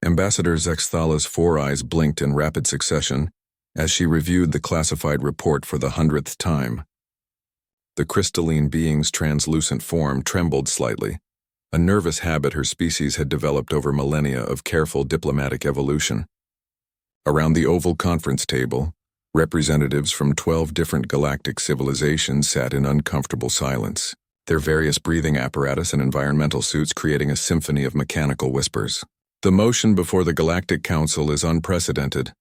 Ambassador Zexthala's four eyes blinked in rapid succession as she reviewed the classified report for the 100th time. The crystalline being's translucent form trembled slightly, a nervous habit her species had developed over millennia of careful diplomatic evolution. Around the oval conference table, representatives from 12 different galactic civilizations sat in uncomfortable silence, their various breathing apparatus and environmental suits creating a symphony of mechanical whispers. "The motion before the Galactic Council is unprecedented,"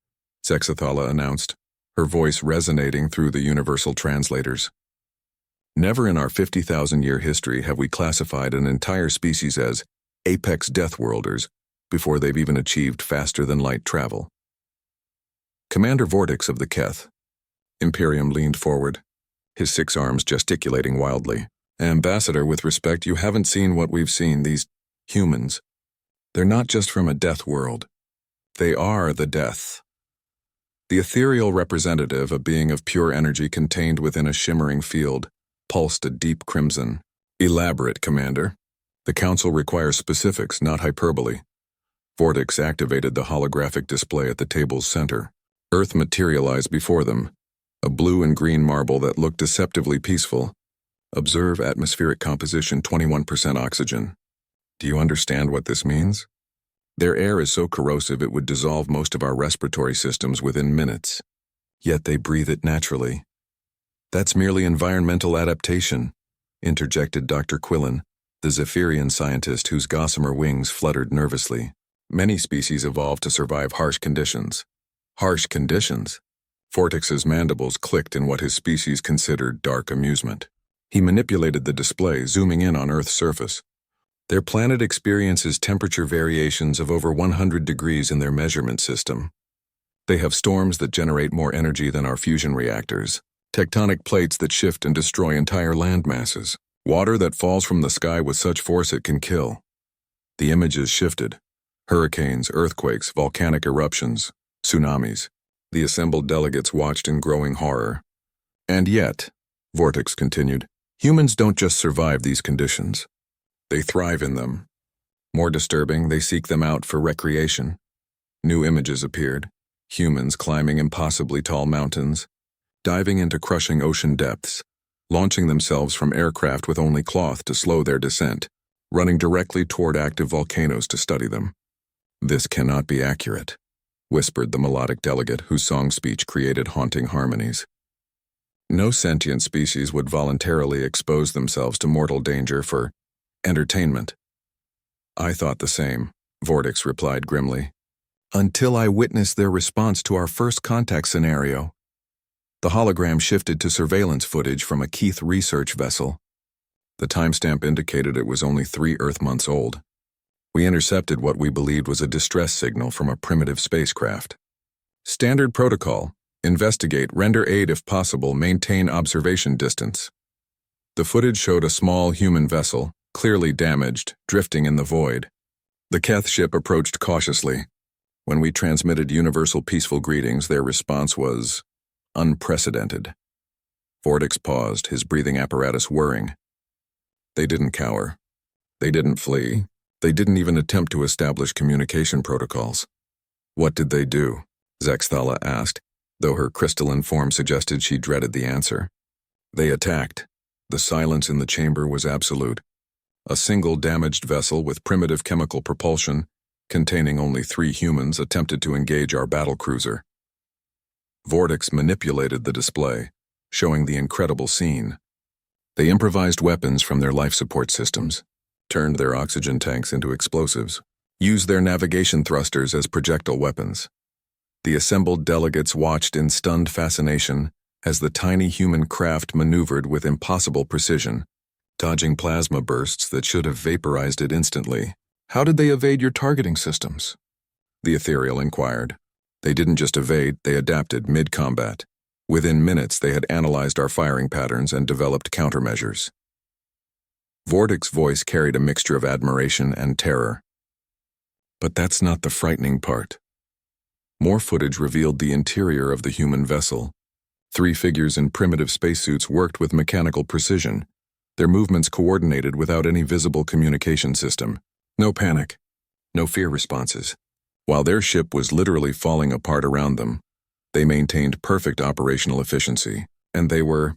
Zexthala announced, her voice resonating through the universal translators. "Never in our 50,000-year history have we classified an entire species as apex Deathworlders before they've even achieved faster-than-light travel." Commander Vortex of the Keth. Imperium leaned forward, his 6 arms gesticulating wildly. "Ambassador, with respect, you haven't seen what we've seen, these humans. They're not just from a death world. They are the death." The ethereal representative, a being of pure energy contained within a shimmering field, pulsed a deep crimson. "Elaborate, Commander. The Council requires specifics, not hyperbole." Vortex activated the holographic display at the table's center. Earth materialized before them, a blue and green marble that looked deceptively peaceful. "Observe atmospheric composition, 21% oxygen. Do you understand what this means? Their air is so corrosive it would dissolve most of our respiratory systems within minutes. Yet they breathe it naturally." "That's merely environmental adaptation," interjected Dr. Quillen, the Zephyrian scientist whose gossamer wings fluttered nervously. "Many species evolved to survive harsh conditions." "Harsh conditions?" Vortex's mandibles clicked in what his species considered dark amusement. He manipulated the display, zooming in on Earth's surface. "Their planet experiences temperature variations of over 100 degrees in their measurement system. They have storms that generate more energy than our fusion reactors, tectonic plates that shift and destroy entire land masses, water that falls from the sky with such force it can kill." The images shifted. Hurricanes, earthquakes, volcanic eruptions, tsunamis. The assembled delegates watched in growing horror. "And yet," Vortex continued, "humans don't just survive these conditions. They thrive in them. More disturbing, they seek them out for recreation." New images appeared. Humans climbing impossibly tall mountains, diving into crushing ocean depths, launching themselves from aircraft with only cloth to slow their descent, running directly toward active volcanoes to study them. "This cannot be accurate," whispered the melodic delegate whose song speech created haunting harmonies. "No sentient species would voluntarily expose themselves to mortal danger for entertainment." "I thought the same," Vortex replied grimly, "until I witnessed their response to our first contact scenario." The hologram shifted to surveillance footage from a Keith research vessel. The timestamp indicated it was only 3 Earth months old. "We intercepted what we believed was a distress signal from a primitive spacecraft. Standard protocol: investigate, render aid if possible, maintain observation distance." The footage showed a small human vessel, clearly damaged, drifting in the void. The Keth ship approached cautiously. When we transmitted universal peaceful greetings, their response was unprecedented. Vortex paused, his breathing apparatus whirring. "They didn't cower. They didn't flee. They didn't even attempt to establish communication protocols." "What did they do?" Zexthala asked, though her crystalline form suggested she dreaded the answer. "They attacked." The silence in the chamber was absolute. A single damaged vessel with primitive chemical propulsion, containing only 3 humans, attempted to engage our battlecruiser. Vortex manipulated the display, showing the incredible scene. They improvised weapons from their life support systems, turned their oxygen tanks into explosives, used their navigation thrusters as projectile weapons. The assembled delegates watched in stunned fascination as the tiny human craft maneuvered with impossible precision, dodging plasma bursts that should have vaporized it instantly. "How did they evade your targeting systems?" the ethereal inquired. "They didn't just evade, they adapted mid-combat. Within minutes, they had analyzed our firing patterns and developed countermeasures." Vortex's voice carried a mixture of admiration and terror. But that's not the frightening part. More footage revealed the interior of the human vessel. 3 figures in primitive spacesuits worked with mechanical precision, their movements coordinated without any visible communication system. No panic, no fear responses, While their ship was literally falling apart around them, they maintained perfect operational efficiency, and they were—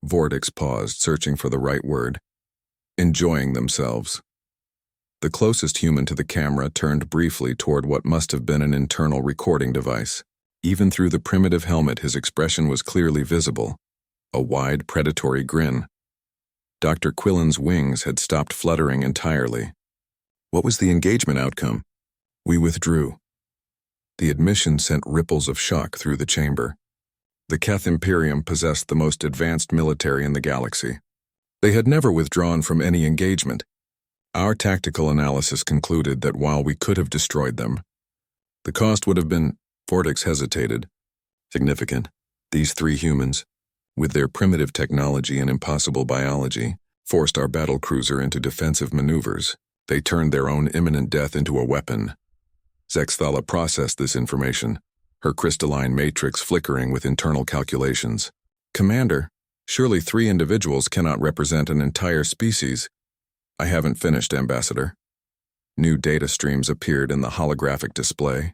Vortex paused, searching for the right word— enjoying themselves. The closest human to the camera turned briefly toward what must have been an internal recording device. Even through the primitive helmet, his expression was clearly visible, a wide, predatory grin. Dr. Quillen's wings had stopped fluttering entirely. What was the engagement outcome? We withdrew. The admission sent ripples of shock through the chamber. The Keth Imperium possessed the most advanced military in the galaxy. They had never withdrawn from any engagement. Our tactical analysis concluded that while we could have destroyed them, the cost would have been— Vortex hesitated— significant. These three humans, with their primitive technology and impossible biology, forced our battlecruiser into defensive maneuvers. They turned their own imminent death into a weapon. Zexthala processed this information, her crystalline matrix flickering with internal calculations. Commander, surely 3 individuals cannot represent an entire species. I haven't finished, Ambassador. New data streams appeared in the holographic display.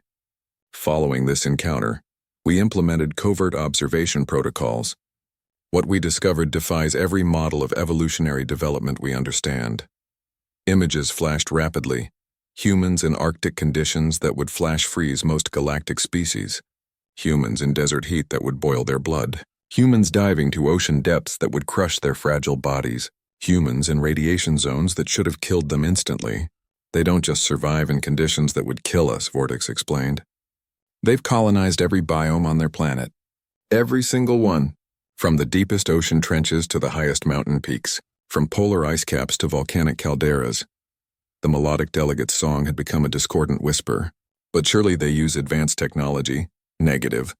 Following this encounter, we implemented covert observation protocols. What we discovered defies every model of evolutionary development we understand. Images flashed rapidly, humans in Arctic conditions that would flash freeze most galactic species, humans in desert heat that would boil their blood, humans diving to ocean depths that would crush their fragile bodies, humans in radiation zones that should have killed them instantly. They don't just survive in conditions that would kill us, Vortex explained. They've colonized every biome on their planet. Every single one. From the deepest ocean trenches to the highest mountain peaks, from polar ice caps to volcanic calderas. The melodic delegate's song had become a discordant whisper. But surely they use advanced technology. Negative.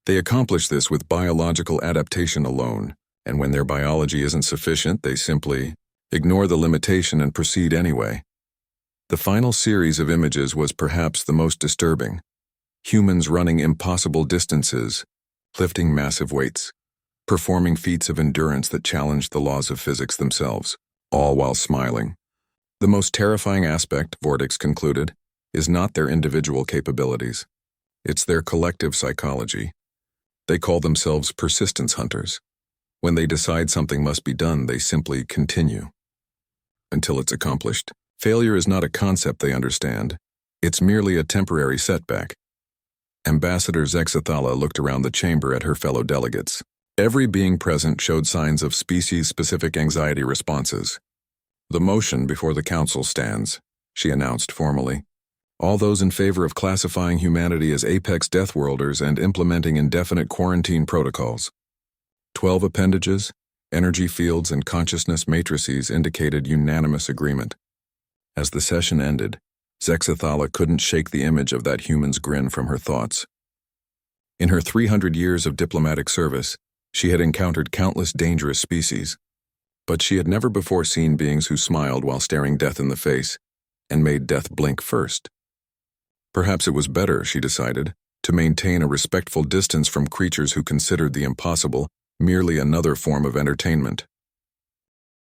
They accomplish this with biological adaptation alone, and when their biology isn't sufficient, they simply ignore the limitation and proceed anyway. The final series of images was perhaps the most disturbing. Humans running impossible distances, lifting massive weights, performing feats of endurance that challenged the laws of physics themselves, all while smiling. The most terrifying aspect, Vortex concluded, is not their individual capabilities. It's their collective psychology. They call themselves persistence hunters. When they decide something must be done, they simply continue until it's accomplished. Failure is not a concept they understand. It's merely a temporary setback. Ambassador Zexthala looked around the chamber at her fellow delegates. Every being present showed signs of species-specific anxiety responses. The motion before the council stands, she announced formally. All those in favor of classifying humanity as apex Deathworlders and implementing indefinite quarantine protocols. 12 appendages, energy fields, and consciousness matrices indicated unanimous agreement. As the session ended, Zexthala couldn't shake the image of that human's grin from her thoughts. In her 300 years of diplomatic service, she had encountered countless dangerous species, but she had never before seen beings who smiled while staring death in the face and made death blink first. Perhaps it was better, she decided, to maintain a respectful distance from creatures who considered the impossible merely another form of entertainment.